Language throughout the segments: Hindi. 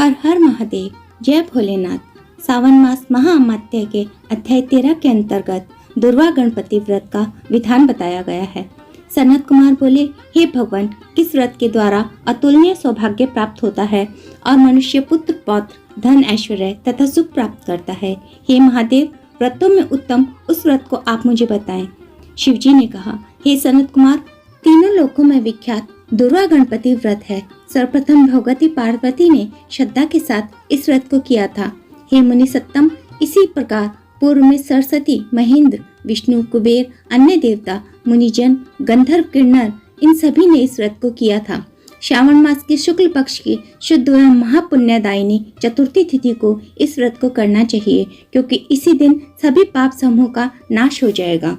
हर हर महादेव, जय भोलेनाथ। सावन मास महाअमात्य के अध्याय 13 के अंतर्गत दुर्वा गणपति व्रत का विधान बताया गया है। सनत कुमार बोले, हे भगवान, किस व्रत के द्वारा अतुलनीय सौभाग्य प्राप्त होता है और मनुष्य पुत्र पौत्र धन ऐश्वर्य तथा सुख प्राप्त करता है। हे महादेव, व्रतों में उत्तम उस व्रत को आप मुझे बताएं। शिवजी ने कहा, हे सनत कुमार, तीनों लोकों में विख्यात दुर्वा गणपति व्रत है। सर्वप्रथम भगवती पार्वती ने श्रद्धा के साथ इस व्रत को किया था। हे मुनि सत्तम, इसी प्रकार पूर्व में सरस्वती, महेंद्र, विष्णु, कुबेर, अन्य देवता, मुनिजन, गंधर्व, किन्नर, इन सभी ने इस व्रत को किया था। श्रावण मास के शुक्ल पक्ष की शुद्ध व महापुण्यदायिनी चतुर्थी तिथि को इस व्रत को करना चाहिए, क्योंकि इसी दिन सभी पाप समूह का नाश हो जाएगा।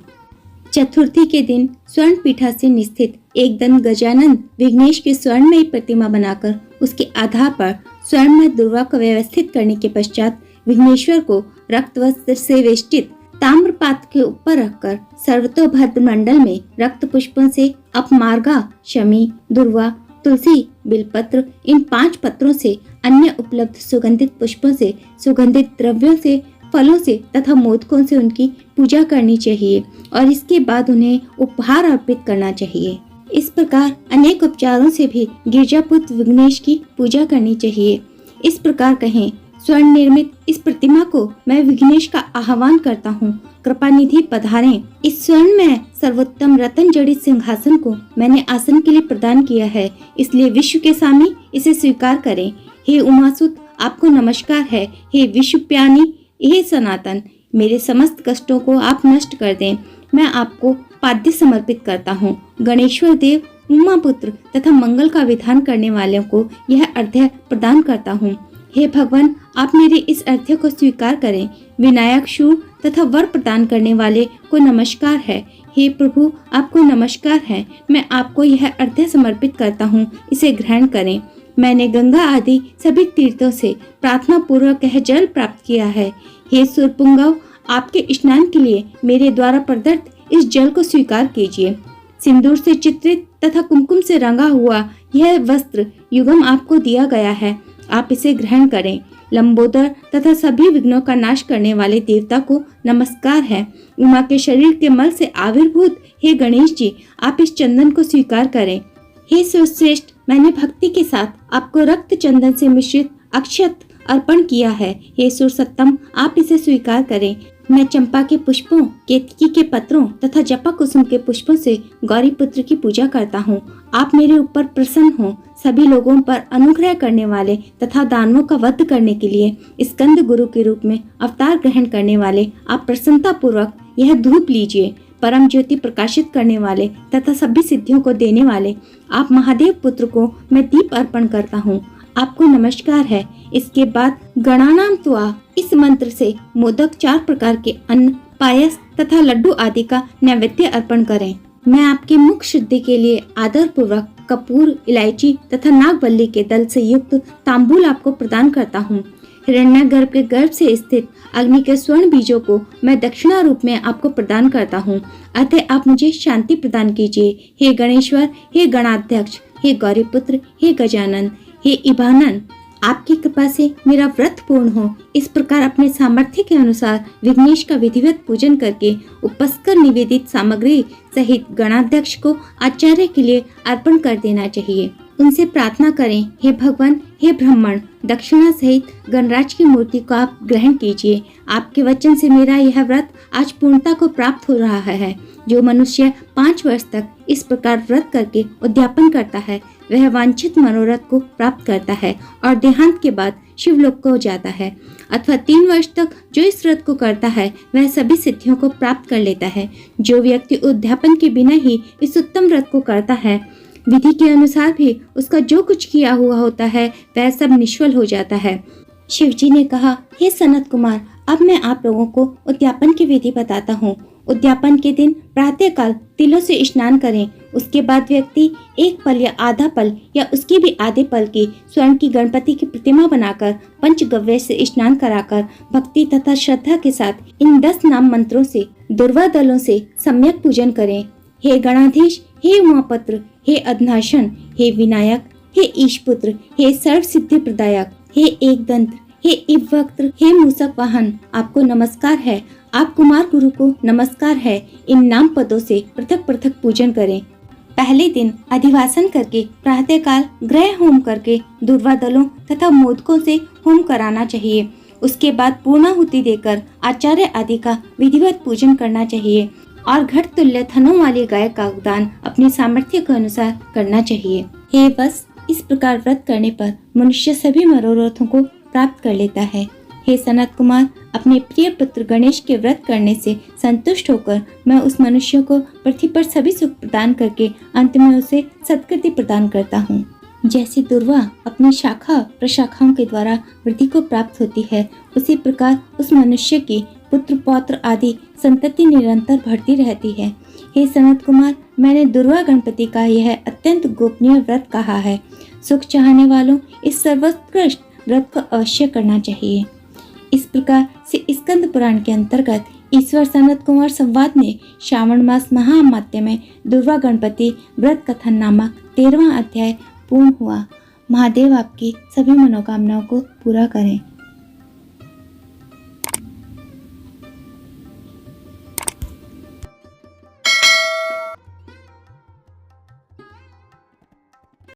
चतुर्थी के दिन स्वर्ण पीठासीन स्थित एक दंत गजानन विघ्नेश की स्वर्णमयी प्रतिमा बनाकर उसके आधार पर स्वर्ण में दुर्वा को व्यवस्थित करने के पश्चात विघ्नेश्वर को रक्त वस्त्र से वेष्टित ताम्रपात्र के ऊपर रखकर सर्वतोभद्र मंडल में रक्त पुष्पों से अपमार्गा, शमी, दुर्वा, तुलसी, बिलपत्र, इन 5 पत्रों से अन्य उपलब्ध सुगंधित पुष्पों से, सुगंधित द्रव्यों से, फलों से तथा मोदकों से उनकी पूजा करनी चाहिए और इसके बाद उन्हें उपहार अर्पित करना चाहिए। इस प्रकार अनेक उपचारों से भी गिरजापुत्र विघ्नेश की पूजा करनी चाहिए। इस प्रकार कहें, स्वर्ण निर्मित इस प्रतिमा को मैं विघ्नेश का आह्वान करता हूँ, कृपा निधि पधारें। इस स्वर्ण में सर्वोत्तम रतन जड़ित सिंहासन को मैंने आसन के लिए प्रदान किया है, इसलिए विश्व के सामने इसे स्वीकार करें। हे उमासुत, आपको नमस्कार है। हे विश्वप्यानी, हे सनातन, मेरे समस्त कष्टों को आप नष्ट कर दें। मैं आपको पाद्य समर्पित करता हूँ। गणेश्वर देव, उमा पुत्र तथा मंगल का विधान करने वालों को यह अर्घ्य प्रदान करता हूँ। हे भगवान, आप मेरे इस अर्घ्य को स्वीकार करें। विनायक, शूर तथा वर प्रदान करने वाले को नमस्कार है। हे प्रभु, आपको नमस्कार है। मैं आपको यह अर्घ्य समर्पित करता हूँ, इसे ग्रहण करें। मैंने गंगा आदि सभी तीर्थों से प्रार्थना पूर्वक यह जल प्राप्त किया है। हे सुरपुंगव, आपके स्नान के लिए मेरे द्वारा प्रदत्त इस जल को स्वीकार कीजिए। सिंदूर से चित्रित तथा कुमकुम से रंगा हुआ यह वस्त्र युगम आपको दिया गया है, आप इसे ग्रहण करें। लंबोदर तथा सभी विघ्नों का नाश करने वाले देवता को नमस्कार है। उमा के शरीर के मल से आविर्भूत हे गणेश जी, आप इस चंदन को स्वीकार करें। हे सुश्रेष्ठ, मैंने भक्ति के साथ आपको रक्त चंदन से मिश्रित अक्षत अर्पण किया है। हे सुरसत्तम, आप इसे स्वीकार करें। मैं चंपा के पुष्पों, केतकी के पत्रों तथा जपा कुसुम के पुष्पों से गौरी पुत्र की पूजा करता हूँ। आप मेरे ऊपर प्रसन्न हो। सभी लोगों पर अनुग्रह करने वाले तथा दानवों का वध करने के लिए स्कंद गुरु के रूप में अवतार ग्रहण करने वाले, आप प्रसन्नता पूर्वक यह धूप लीजिए। परम ज्योति प्रकाशित करने वाले तथा सभी सिद्धियों को देने वाले आप महादेव पुत्र को मैं दीप अर्पण करता हूँ, आपको नमस्कार है। इसके बाद गणानाम त्वा इस मंत्र से मोदक 4 प्रकार के अन्न, पायस तथा लड्डू आदि का नैवेद्य अर्पण करें। मैं आपके मुख शुद्धि के लिए आदर पूर्वक कपूर, इलायची तथा नागवल्ली के दल से युक्त तांबूल आपको प्रदान करता हूँ। हिरण्यगर्भ के गर्भ से स्थित अग्नि के स्वर्ण बीजों को मैं दक्षिणा रूप में आपको प्रदान करता हूँ, अतः आप मुझे शांति प्रदान कीजिए। हे गणेश्वर, हे गणाध्यक्ष, हे गौरीपुत्र, हे गजानन, हे इबानन, आपकी कृपा से मेरा व्रत पूर्ण हो। इस प्रकार अपने सामर्थ्य के अनुसार विघ्नेश का विधिवत पूजन करके उपस्कर निवेदित सामग्री सहित गणाध्यक्ष को आचार्य के लिए अर्पण कर देना चाहिए। उनसे प्रार्थना करें, हे भगवान, हे ब्राह्मण, दक्षिणा सहित गणराज की मूर्ति को आप ग्रहण कीजिए। आपके वचन से मेरा यह व्रत आज पूर्णता को प्राप्त हो रहा है। जो मनुष्य 5 वर्ष तक इस प्रकार व्रत करके उद्यापन करता है, वह वांछित मनोरथ को प्राप्त करता है और देहांत के बाद शिवलोक को जाता है। अथवा 3 वर्ष तक जो इस व्रत को करता है, वह सभी सिद्धियों को प्राप्त कर लेता है। जो व्यक्ति उद्यापन के बिना ही इस उत्तम व्रत को करता है, विधि के अनुसार भी उसका जो कुछ किया हुआ होता है वह सब निष्फल हो जाता है। शिवजी ने कहा, हे सनत कुमार, अब मैं आप लोगों को उद्यापन की विधि बताता हूँ। उद्यापन के दिन प्रातः काल तिलों से स्नान करें। उसके बाद व्यक्ति 1 पल या आधा पल या उसके भी आधे पल की स्वर्ण की गणपति की प्रतिमा बनाकर पंचगव्य से स्नान कराकर भक्ति तथा श्रद्धा के साथ इन 10 नाम मंत्रों से दुर्वा दलों से सम्यक पूजन करें। हे गणाधीश, हे उमापत्र, हे अधनाशन, हे विनायक, हे ईशपुत्र, हे सर्व सिद्धि प्रदायक, हे एकदंत, हे इवक्त्र, हे मूसक वाहन, आपको नमस्कार है। आप कुमार गुरु को नमस्कार है। इन नाम पदों से पृथक पृथक पूजन करें। पहले दिन अधिवासन करके प्रातःकाल ग्रह होम करके दुर्वा दलों तथा मोदकों से होम कराना चाहिए। उसके बाद पूर्णाहुति देकर आचार्य आदि का विधिवत पूजन करना चाहिए और घट तुल्य थनों वाली गाय का दान अपने सामर्थ्य के अनुसार करना चाहिए। हे बस, इस प्रकार व्रत करने पर मनुष्य सभी मनोरथों को प्राप्त कर लेता है। हे सनत कुमार, अपने प्रिय पुत्र गणेश के व्रत करने से संतुष्ट होकर मैं उस मनुष्य को पृथ्वी पर सभी सुख प्रदान करके अंत में उसे सत्कृति प्रदान करता हूँ। जैसे दुर्वा अपनी शाखा प्रशाखाओं के द्वारा वृद्धि को प्राप्त होती है, उसी प्रकार उस मनुष्य की पुत्र पौत्र आदि संतति निरंतर बढ़ती रहती है। हे सनत कुमार, मैंने दुर्वा गणपति का यह अत्यंत गोपनीय व्रत कहा है। सुख चाहने वालों इस सर्वोत्कृष्ट व्रत को अवश्य करना चाहिए। इस प्रकार से स्कंद पुराण के अंतर्गत ईश्वर सनत कुमार संवाद में श्रावण मास महाअमात्य में दुर्वा गणपति व्रत कथन नामक 13वां अध्याय पूर्ण हुआ। महादेव आपकी सभी मनोकामनाओं को पूरा करें।